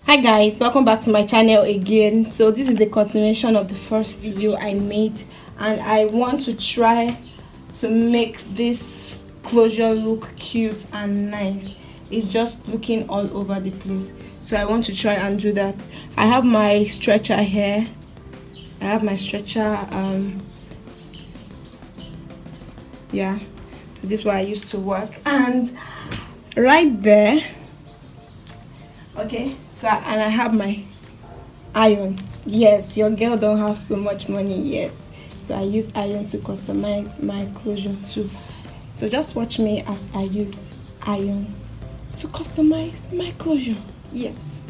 Hi guys, welcome back to my channel again. So this is the continuation of the first video I made, and I want to try to make this closure look cute and nice. It's just looking all over the place, so I want to try and do that. I have my stretcher here. I have my stretcher, yeah, this is what I used to work, and right there, okay, so and I have my iron. Yes, your girl don't have so much money yet, so I use iron to customize my closure too. So just watch me as I use iron to customize my closure. Yes,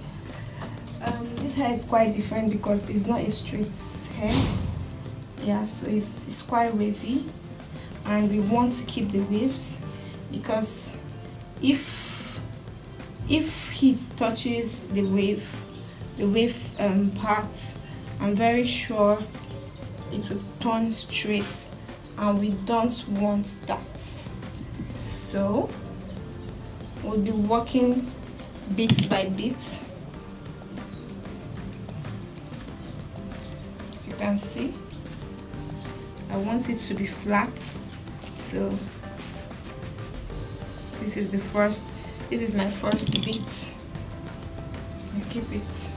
this hair is quite different because it's not a straight hair. Yeah, so it's quite wavy, and we want to keep the waves because if heat touches the wave part, I'm very sure it will turn straight, and we don't want that. So we'll be working bit by bit. As you can see, I want it to be flat, so this is my first bit. I keep it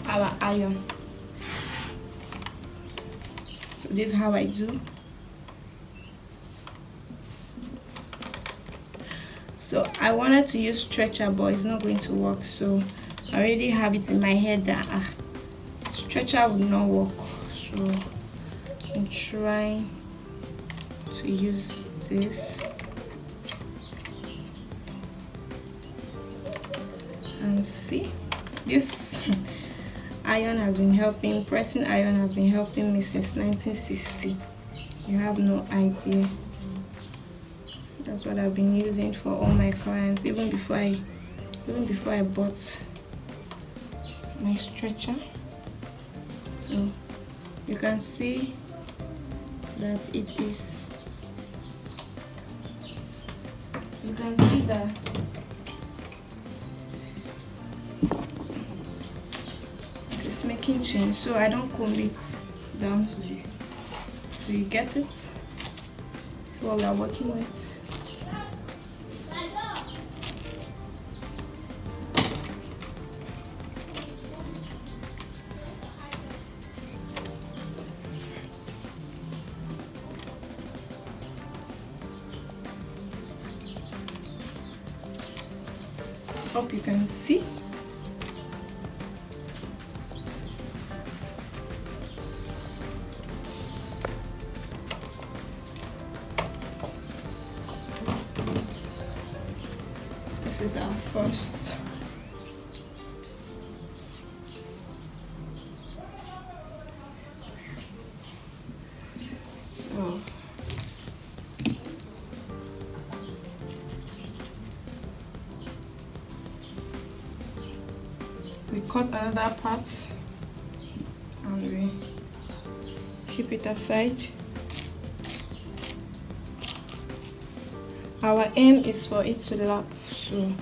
our iron. So this is how I do. So I wanted to use stretcher, but it's not going to work, so I already have it in my head that stretcher will not work, so I'm trying to use this. And see, this iron has been helping, pressing iron has been helping me since 1960. You have no idea. That's what I've been using for all my clients, even before I bought my stretcher. So you can see that it is, you can see that it is making change, so I don't comb it down to you, so you get it. That's what we are working with. Hope you can see. This is our first. So we cut another part and we keep it aside. Our aim is for it to lap, so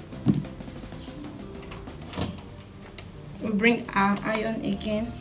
we bring our iron again.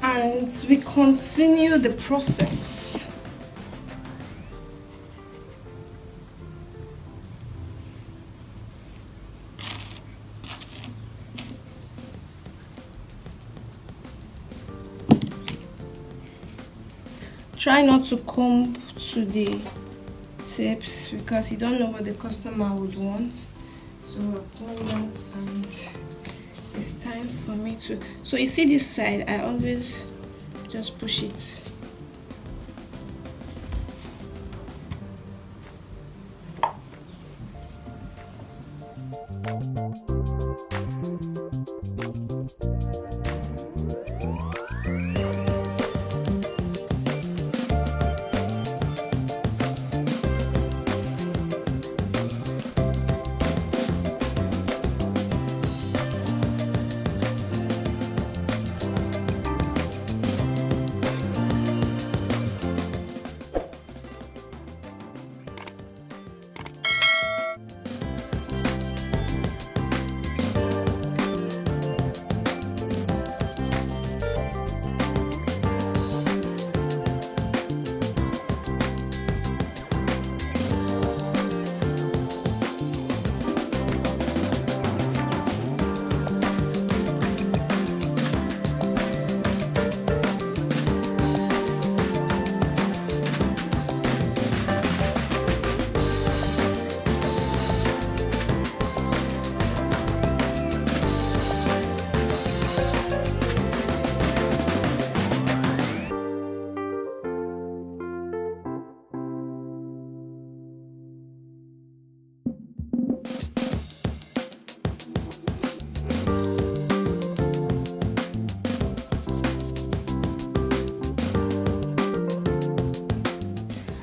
And we continue the process. try not to comb to the tips because you don't know what the customer would want. So I've done that, and it's time for me to, so you see this side, I always just push it.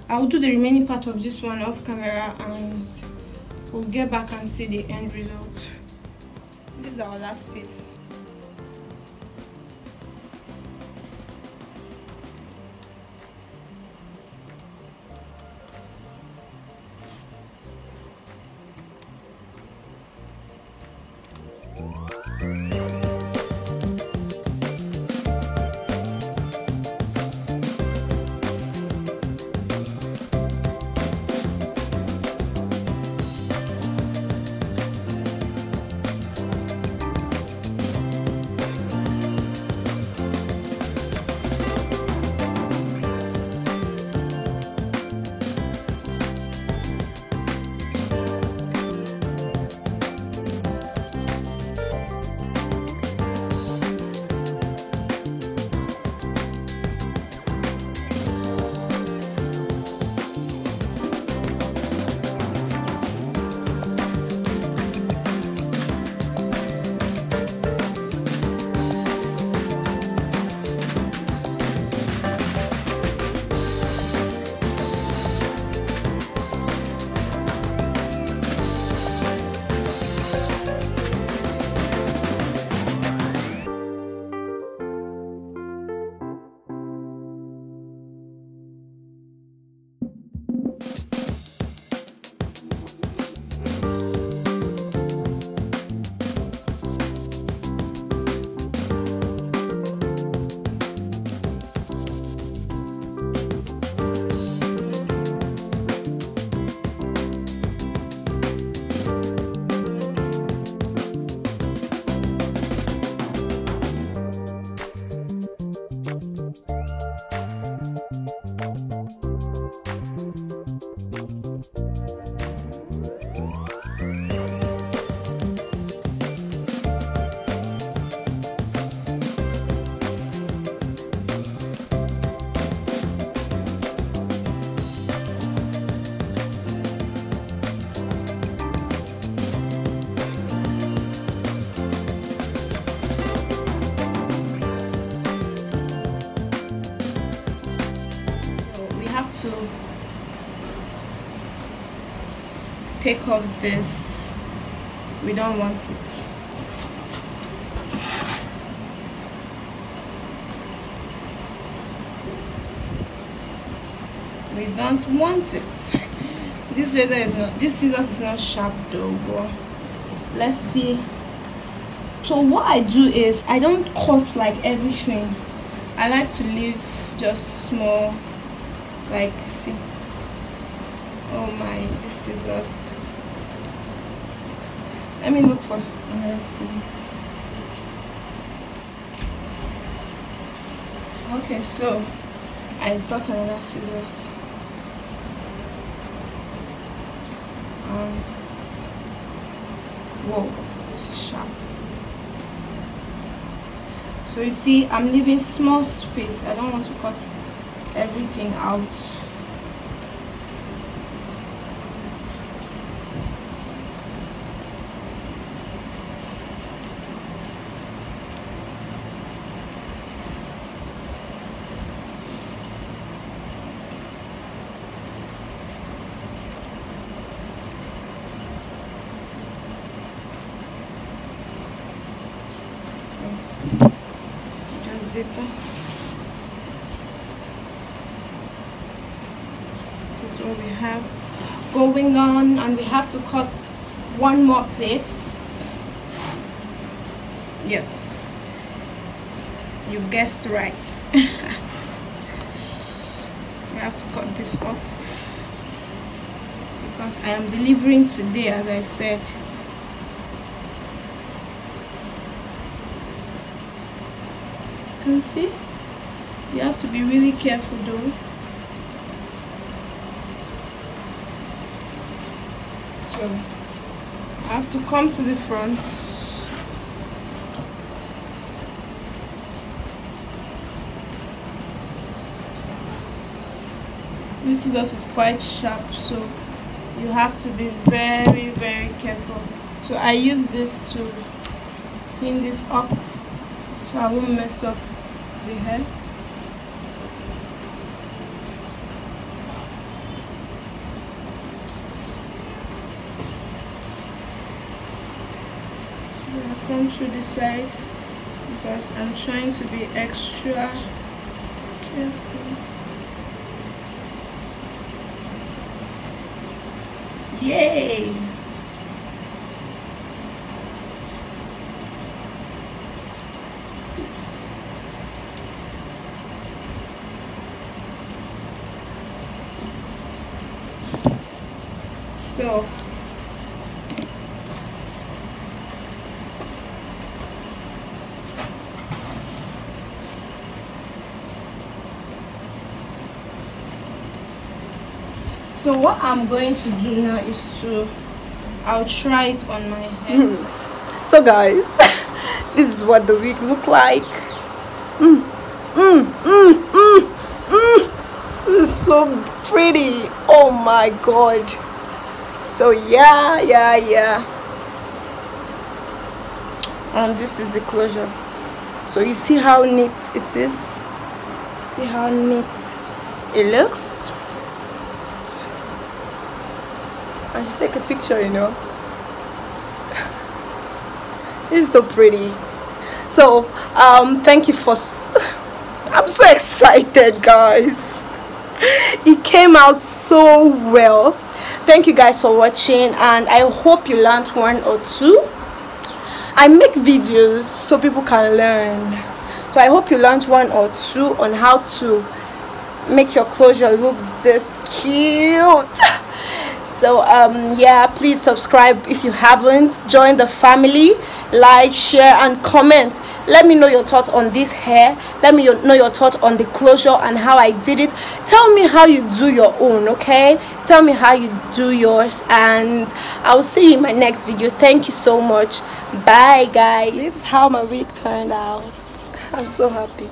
I'll do the remaining part of this one off camera, and we'll get back and see the end result. This is our last piece. To take off this, we don't want it. We don't want it. This razor is not, this scissors is not sharp though, but let's see. So what I do is I don't cut like everything. I like to leave just small. Like, see, oh my, this scissors. Let me look for another scissors. Okay, so I got another scissors. Whoa, this is sharp. So you see, I'm leaving small space. I don't want to cut everything out. Just did that. This is what we have going on, and we have to cut one more place. Yes, you guessed right. We have to cut this off because I am delivering today, as I said. You can see, you have to be really careful though. So I have to come to the front. This scissors is quite sharp, so you have to be very, very careful. So I use this to pin this up so I won't mess up the head. I come through the side because I'm trying to be extra careful. Yay! Oops. So what I'm going to do now is I'll try it on my head. So guys, this is what the wig look like. This is so pretty. Oh my god. So yeah. And this is the closure. So you see how neat it is. See how neat it looks. I should take a picture, you know. It's so pretty. So thank you for I'm so excited, guys. It came out so well. Thank you guys for watching, and I hope you learned one or two. I make videos so people can learn, so I hope you learned one or two on how to make your closure look this cute. So yeah, please subscribe if you haven't. Join the family, like, share and comment. Let me know your thoughts on this hair. Let me know your thoughts on the closure and how I did it. Tell me how you do your own, okay? Tell me how you do yours, and I'll see you in my next video. Thank you so much. Bye guys. This is how my wig turned out. I'm so happy.